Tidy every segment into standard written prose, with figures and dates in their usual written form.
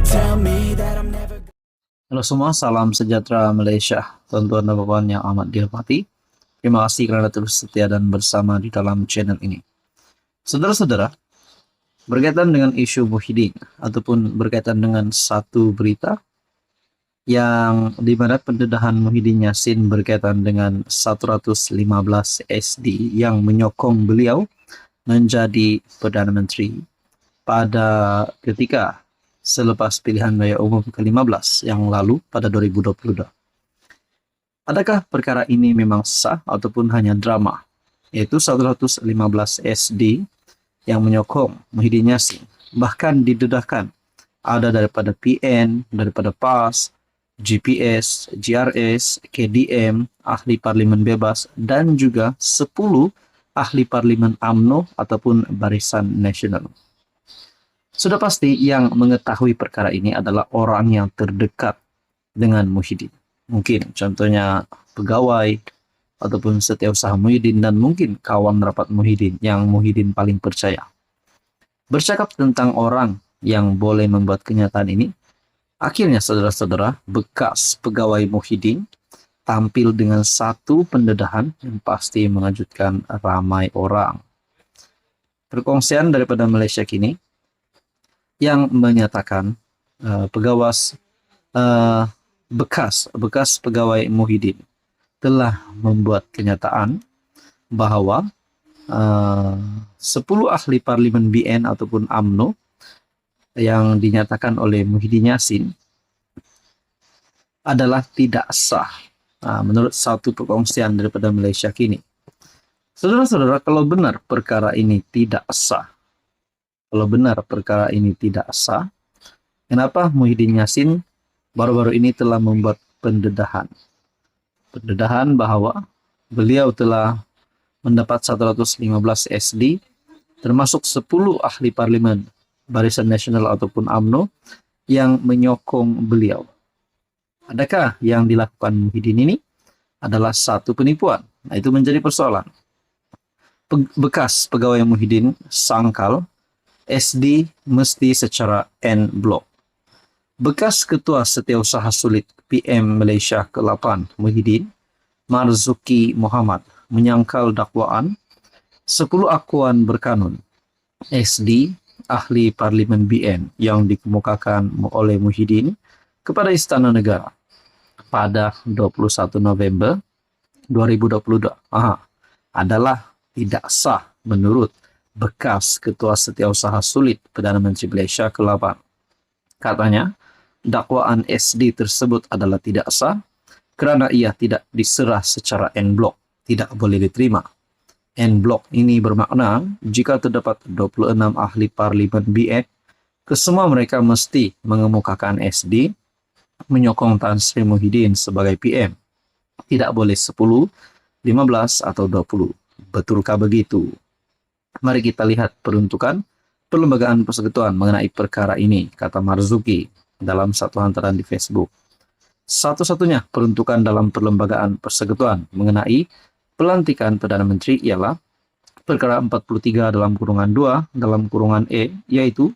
tell me that I'm never. Halo semua, salam sejahtera Malaysia, tuan-tuan dan puan yang amat dihormati. Terima kasih kerana terus setia dan bersama di dalam channel ini. Saudara-saudara, berkaitan dengan isu Muhyiddin ataupun berkaitan dengan satu berita yang di mana pendedahan Muhyiddin Yassin berkaitan dengan 115 SD yang menyokong beliau menjadi Perdana Menteri pada ketika selepas pilihan raya umum ke-15 yang lalu pada 2022. Adakah perkara ini memang sah ataupun hanya drama? Yaitu 115 SD yang menyokong Muhyiddin Yassin, bahkan didedahkan ada daripada PN, daripada PAS, GPS, GRS, KDM, ahli parlimen bebas, dan juga 10 ahli parlimen UMNO ataupun Barisan Nasional. Sudah pasti yang mengetahui perkara ini adalah orang yang terdekat dengan Muhyiddin. Mungkin contohnya pegawai ataupun setiausaha Muhyiddin dan mungkin kawan rapat Muhyiddin yang Muhyiddin paling percaya. Bercakap tentang orang yang boleh membuat kenyataan ini, akhirnya saudara-saudara, bekas pegawai Muhyiddin tampil dengan satu pendedahan yang pasti mengejutkan ramai orang. Perkongsian daripada Malaysia Kini yang menyatakan bekas pegawai Muhyiddin telah membuat kenyataan bahawa 10 ahli parlimen BN ataupun UMNO yang dinyatakan oleh Muhyiddin Yassin adalah tidak sah menurut satu perkongsian daripada Malaysia Kini. Saudara-saudara, kalau benar perkara ini tidak sah, kenapa Muhyiddin Yassin baru-baru ini telah membuat pendedahan bahawa beliau telah mendapat 115 SD, termasuk 10 ahli parlimen Barisan Nasional ataupun UMNO yang menyokong beliau. Adakah yang dilakukan Muhyiddin ini adalah satu penipuan? Nah, itu menjadi persoalan. Bekas pegawai Muhyiddin sangkal SD mesti secara en blok. Bekas Ketua Setiausaha Sulit PM Malaysia ke-8 Muhyiddin, Marzuki Muhammad, menyangkal dakwaan 10 akuan berkanun SD ahli parlimen BN yang dikemukakan oleh Muhyiddin kepada Istana Negara pada 21 November 2022 adalah tidak sah menurut bekas Ketua Setiausaha Sulit Perdana Menteri Malaysia ke-8. Katanya, dakwaan SD tersebut adalah tidak sah kerana ia tidak diserah secara en blok, tidak boleh diterima. En blok ini bermakna jika terdapat 26 ahli parlimen BN, kesemua mereka mesti mengemukakan SD menyokong Tan Sri Muhyiddin sebagai PM. Tidak boleh 10, 15 atau 20. Betulkah begitu? Mari kita lihat peruntukan Perlembagaan Persekutuan mengenai perkara ini, kata Marzuki dalam satu hantaran di Facebook. Satu-satunya peruntukan dalam Perlembagaan Persekutuan mengenai pelantikan Perdana Menteri ialah perkara 43 dalam kurungan 2 dalam kurungan E, yaitu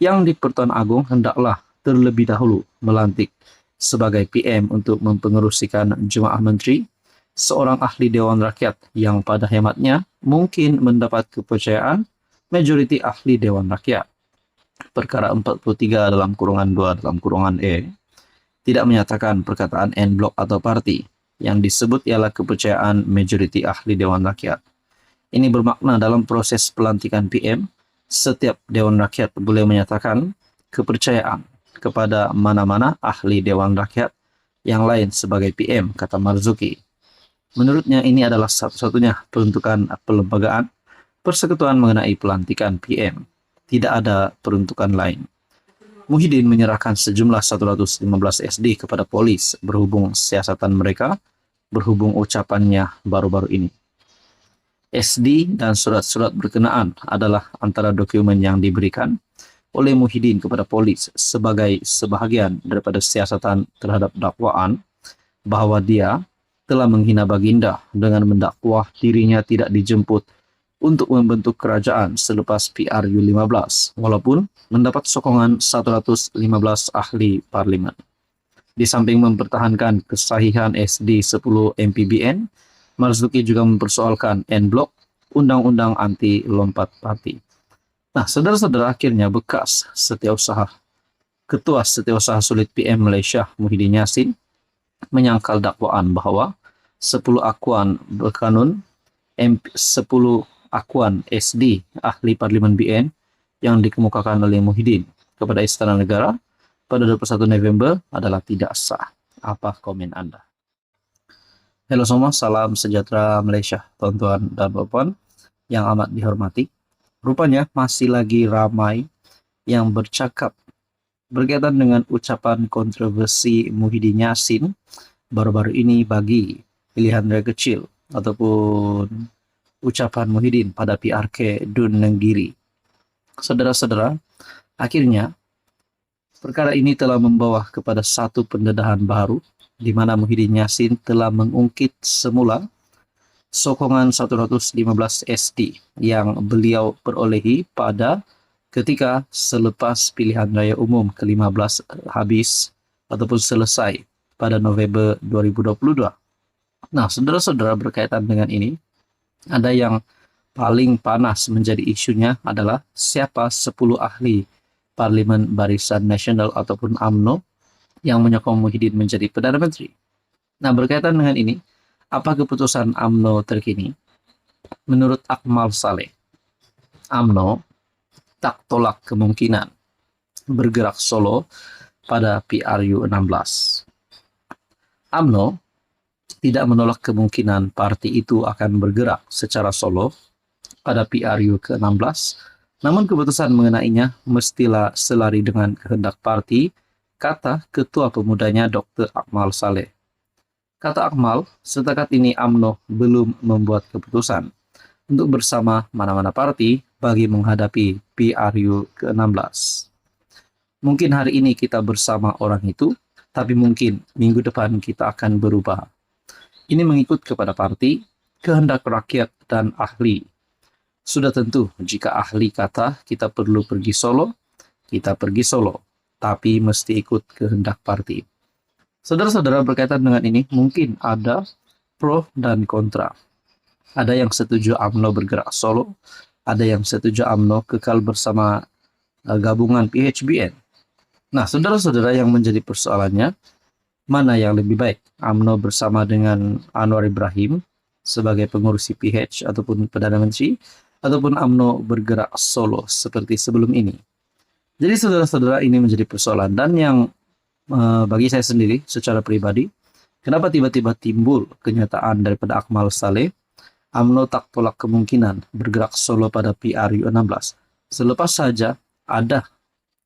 yang di Pertuan Agong hendaklah terlebih dahulu melantik sebagai PM untuk mempengerusikan Jemaah Menteri seorang ahli Dewan Rakyat yang pada hematnya mungkin mendapat kepercayaan majoriti ahli Dewan Rakyat. Perkara 43 dalam kurungan 2 dalam kurungan E tidak menyatakan perkataan en blok atau parti. Yang disebut ialah kepercayaan majoriti ahli Dewan Rakyat. Ini bermakna dalam proses pelantikan PM, setiap Dewan Rakyat boleh menyatakan kepercayaan kepada mana-mana ahli Dewan Rakyat yang lain sebagai PM, kata Marzuki. Menurutnya ini adalah satu-satunya peruntukan Perlembagaan Persekutuan mengenai pelantikan PM. Tidak ada peruntukan lain. Muhyiddin menyerahkan sejumlah 115 SD kepada polis berhubung siasatan mereka, berhubung ucapannya baru-baru ini. SD dan surat-surat berkenaan adalah antara dokumen yang diberikan oleh Muhyiddin kepada polis sebagai sebahagian daripada siasatan terhadap dakwaan bahawa dia telah menghina baginda dengan mendakwa dirinya tidak dijemput untuk membentuk kerajaan selepas PRU 15, walaupun mendapat sokongan 115 ahli parlimen. Di samping mempertahankan kesahihan SD10 MPBN, Marzuki juga mempersoalkan N-Block, Undang-Undang Anti Lompat Parti. Nah, saudara-saudara, akhirnya bekas setiausaha Ketua Setiausaha Sulit PM Malaysia Muhyiddin Yassin menyangkal dakwaan bahwa 10 akuan berkanun 10 akuan SD ahli Parlimen BN yang dikemukakan oleh Muhyiddin kepada Istana Negara pada 21 November adalah tidak sah. Apa komen Anda? Halo semua, salam sejahtera Malaysia, tuan-tuan dan puan yang amat dihormati. Rupanya masih lagi ramai yang bercakap berkaitan dengan ucapan kontroversi Muhyiddin Yassin baru-baru ini bagi pilihan raya kecil ataupun ucapan Muhyiddin pada PRK Dun Nenggiri. Saudara-saudara, akhirnya perkara ini telah membawa kepada satu pendedahan baru di mana Muhyiddin Yassin telah mengungkit semula sokongan 115 SD yang beliau perolehi pada ketika selepas pilihan raya umum ke-15 habis ataupun selesai pada November 2022. Nah, saudara-saudara, berkaitan dengan ini, ada yang paling panas menjadi isunya adalah siapa 10 ahli Parlimen Barisan Nasional ataupun UMNO yang menyokong Muhyiddin menjadi Perdana Menteri. Nah, berkaitan dengan ini, apa keputusan UMNO terkini? Menurut Akmal Saleh, UMNO tak tolak kemungkinan bergerak solo pada PRU 16. UMNO tidak menolak kemungkinan parti itu akan bergerak secara solo pada PRU ke-16, namun keputusan mengenainya mestilah selari dengan kehendak parti, kata Ketua Pemudanya Dr. Akmal Saleh. Kata Akmal, setakat ini UMNO belum membuat keputusan untuk bersama mana-mana parti bagi menghadapi PRU ke-16. Mungkin hari ini kita bersama orang itu, tapi mungkin minggu depan kita akan berubah. Ini mengikut kepada parti, kehendak rakyat, dan ahli. Sudah tentu, jika ahli kata kita perlu pergi solo, kita pergi solo, tapi mesti ikut kehendak parti. Saudara-saudara, berkaitan dengan ini, mungkin ada pro dan kontra. Ada yang setuju UMNO bergerak solo, ada yang setuju UMNO kekal bersama gabungan PHBN. Nah, saudara-saudara, yang menjadi persoalannya, mana yang lebih baik? UMNO bersama dengan Anwar Ibrahim sebagai pengurus PH ataupun Perdana Menteri, ataupun UMNO bergerak solo seperti sebelum ini. Jadi saudara-saudara, ini menjadi persoalan. Dan yang bagi saya sendiri secara pribadi, kenapa tiba-tiba timbul kenyataan daripada Akmal Saleh, UMNO tak tolak kemungkinan bergerak solo pada PRU 16. Selepas saja ada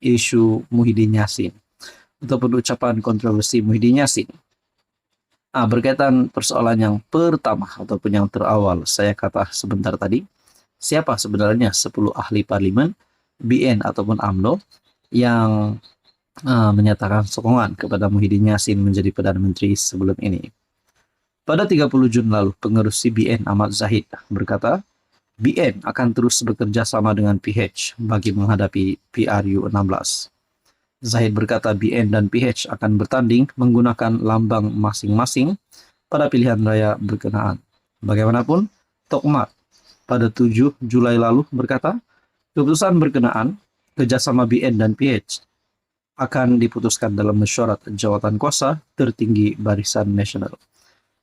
isu Muhyiddin Yassin ataupun ucapan kontroversi Muhyiddin Yassin. Berkaitan persoalan yang pertama ataupun yang terawal saya kata sebentar tadi, siapa sebenarnya 10 ahli parlimen BN ataupun UMNO yang menyatakan sokongan kepada Muhyiddin Yassin menjadi Perdana Menteri sebelum ini. Pada 30 Jun lalu, pengurus CBN Ahmad Zahid berkata, BN akan terus bekerja sama dengan PH bagi menghadapi PRU 16. Zahid berkata BN dan PH akan bertanding menggunakan lambang masing-masing pada pilihan raya berkenaan. Bagaimanapun, Tokmat pada 7 Julai lalu berkata, keputusan berkenaan kerjasama BN dan PH akan diputuskan dalam mesyuarat jawatan kuasa tertinggi Barisan Nasional.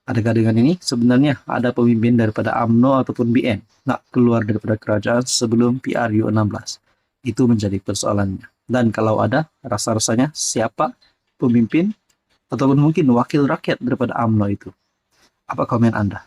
Adakah dengan ini sebenarnya ada pemimpin daripada UMNO ataupun BN nak keluar daripada kerajaan sebelum PRU 16? Itu menjadi persoalannya. Dan kalau ada, rasa-rasanya siapa pemimpin ataupun mungkin wakil rakyat daripada UMNO itu? Apa komen Anda?